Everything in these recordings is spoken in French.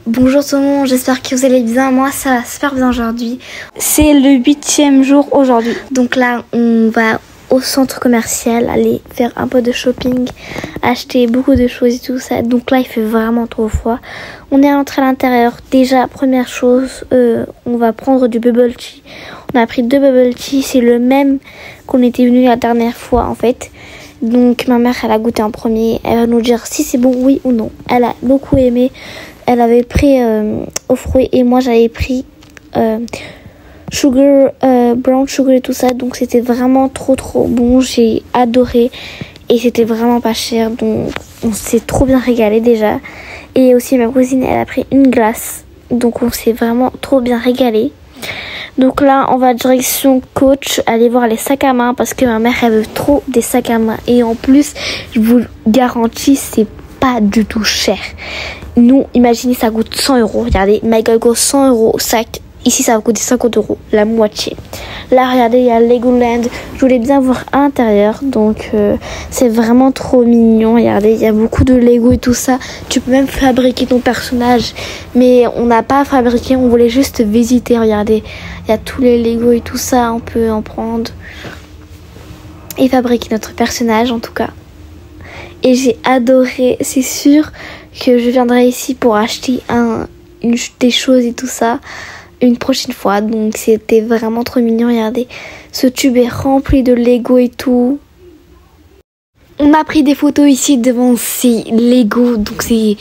Bonjour tout le monde, j'espère que vous allez bien. Moi ça va super bien aujourd'hui. C'est le 8e jour aujourd'hui. Donc là on va au centre commercial aller faire un peu de shopping, acheter beaucoup de choses et tout ça. Donc là il fait vraiment trop froid. On est rentré à l'intérieur. Déjà première chose, on va prendre du bubble tea. On a pris 2 bubble tea, c'est le même qu'on était venu la dernière fois en fait. Donc ma mère elle a goûté en premier, elle va nous dire si c'est bon oui ou non. Elle a beaucoup aimé. Elle avait pris aux fruits et moi j'avais pris sugar, brown sugar et tout ça. Donc c'était vraiment trop bon. J'ai adoré et c'était vraiment pas cher. Donc on s'est trop bien régalé déjà. Et aussi ma cousine elle a pris une glace. Donc on s'est vraiment trop bien régalé. Donc là on va direction Coach, aller voir les sacs à main parce que ma mère elle veut trop des sacs à main. Et en plus je vous garantis c'est pas du tout cher. Nous, imaginez, ça coûte 100 €. Regardez, Michael Kors 100 € sac. Ici, ça va coûter 50 €, la moitié. Là, regardez, il y a Legoland. Je voulais bien voir à l'intérieur. Donc, c'est vraiment trop mignon. Regardez, il y a beaucoup de Lego et tout ça. Tu peux même fabriquer ton personnage. Mais on n'a pas fabriqué, on voulait juste visiter. Regardez, il y a tous les Lego et tout ça. On peut en prendre. Et fabriquer notre personnage, en tout cas. Et j'ai adoré, c'est sûr que je viendrai ici pour acheter des choses et tout ça une prochaine fois. Donc c'était vraiment trop mignon, regardez. Ce tube est rempli de Lego et tout. On a pris des photos ici devant ces Lego, donc c'est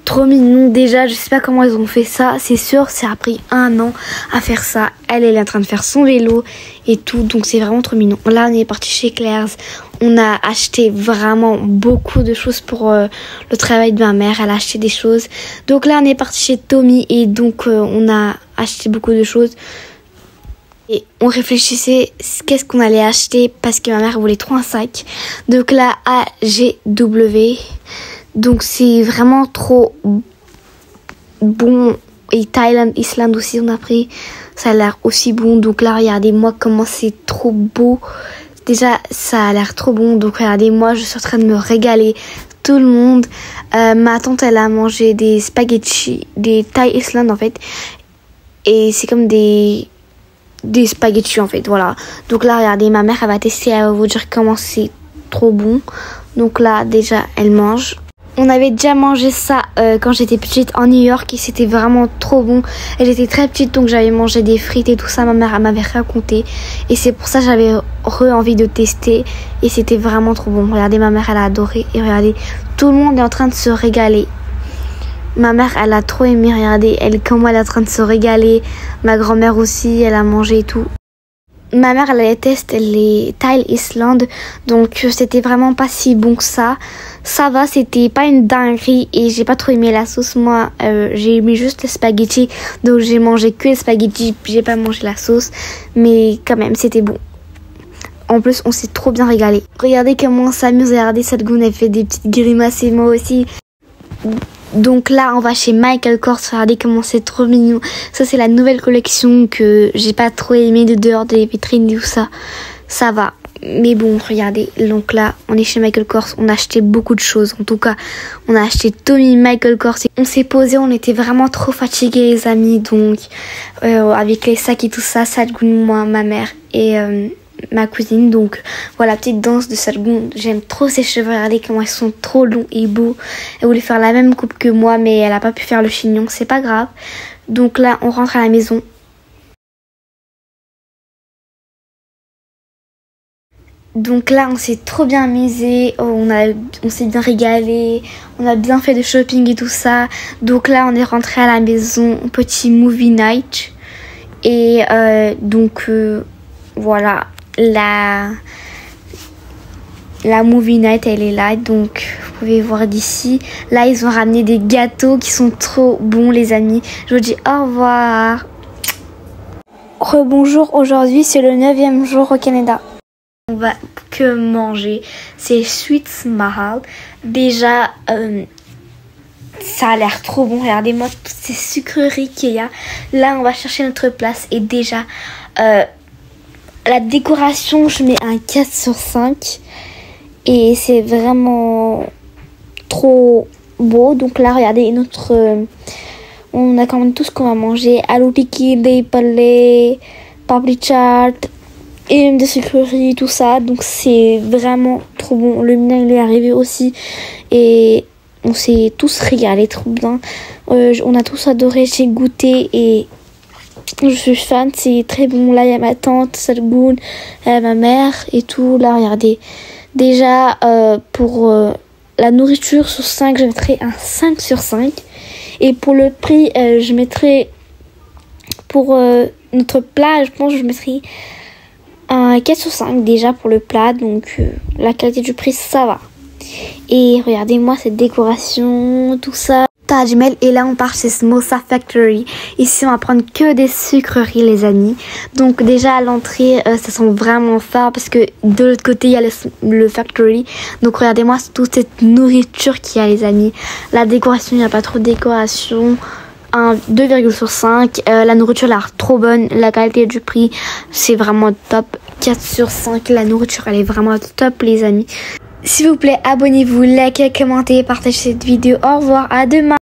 trop mignon. Déjà, je sais pas comment ils ont fait ça. C'est sûr, ça a pris 1 an à faire ça. Elle est en train de faire son vélo et tout. Donc, c'est vraiment trop mignon. Là, on est parti chez Claire's. On a acheté vraiment beaucoup de choses pour le travail de ma mère. Elle a acheté des choses. Donc là, on est parti chez Tommy. Et donc, on a acheté beaucoup de choses. Et on réfléchissait qu'est-ce qu'on allait acheter parce que ma mère voulait trop un sac. Donc là, AGW. Donc c'est vraiment trop bon. Et Thaïlande, Islande aussi on a pris. Ça a l'air aussi bon. Donc là regardez-moi comment c'est trop beau. Déjà ça a l'air trop bon. Donc regardez-moi je suis en train de me régaler. Tout le monde. Ma tante elle a mangé des spaghettis. Des Thai Islande en fait. Et c'est comme des spaghettis en fait. Voilà. Donc là regardez ma mère elle va tester. Elle va vous dire comment c'est trop bon. Donc là déjà elle mange. On avait déjà mangé ça quand j'étais petite en New York et c'était vraiment trop bon. Et j'étais très petite donc j'avais mangé des frites et tout ça. Ma mère elle m'avait raconté et c'est pour ça que j'avais envie de tester et c'était vraiment trop bon. Regardez ma mère elle a adoré et regardez tout le monde est en train de se régaler. Ma mère elle a trop aimé, regardez elle comment elle est en train de se régaler. Ma grand-mère aussi elle a mangé et tout. Ma mère elle teste les Thai Islande donc c'était vraiment pas si bon que ça. Ça va, c'était pas une dinguerie et j'ai pas trop aimé la sauce. Moi j'ai aimé juste les spaghettis donc j'ai mangé que les spaghettis, j'ai pas mangé la sauce mais quand même c'était bon. En plus on s'est trop bien régalé. Regardez comment on s'amuse, regardez cette goune elle fait des petites grimaces et moi aussi. Donc là on va chez Michael Kors, regardez comment c'est trop mignon. Ça c'est la nouvelle collection que j'ai pas trop aimé de dehors des vitrines et tout ça. Ça va. Mais bon regardez, donc là on est chez Michael Kors, on a acheté beaucoup de choses. En tout cas on a acheté Tommy, Michael Kors. On s'est posé, on était vraiment trop fatigués les amis. Donc avec les sacs et tout ça, Sadhguru, moi, ma mère et ma cousine. Donc voilà, petite danse de Sadhguru. J'aime trop ses cheveux, regardez comment ils sont trop longs et beaux. Elle voulait faire la même coupe que moi mais elle a pas pu faire le chignon, c'est pas grave. Donc là on rentre à la maison. Donc là on s'est trop bien amusé, on s'est bien régalé, on a bien fait de shopping et tout ça. Donc là on est rentré à la maison, petit movie night. Et donc voilà, la movie night elle est là, donc vous pouvez voir d'ici. Là ils ont ramené des gâteaux qui sont trop bons les amis. Je vous dis au revoir. Rebonjour, aujourd'hui c'est le 9e jour au Canada. On va que manger, c'est Sweets Mahal. Déjà ça a l'air trop bon, regardez-moi toutes ces sucreries qu'il y a. Là on va chercher notre place et déjà la décoration je mets un 4 sur 5 et c'est vraiment trop beau. Donc là regardez notre On a commandé tout ce qu'on va manger. Aloo tikki, dei palle, papri chaat et même des sucreries, tout ça. Donc c'est vraiment trop bon. Le mien il est arrivé aussi et on s'est tous régalés, trop bien. On a tous adoré, j'ai goûté et je suis fan, c'est très bon. Là il y a ma tante, Sargoun, ma mère et tout. Là regardez, déjà pour la nourriture sur 5, je mettrais un 5 sur 5. Et pour le prix, je mettrais pour notre plat, je pense que je mettrais un 4 sur 5 déjà pour le plat. Donc la qualité du prix, ça va. Et regardez-moi cette décoration, tout ça. Taj Mahal, et là on part chez Samosa Factory. Ici on va prendre que des sucreries les amis. Donc déjà à l'entrée ça sent vraiment fort parce que de l'autre côté il y a le Factory. Donc regardez-moi toute cette nourriture qu'il y a les amis. La décoration, il n'y a pas trop de décoration. 2,5 sur 5. La nourriture a l'air trop bonne. La qualité du prix c'est vraiment top. 4 sur 5. La nourriture elle est vraiment top les amis. S'il vous plaît abonnez-vous, likez, commentez, partagez cette vidéo. Au revoir, à demain.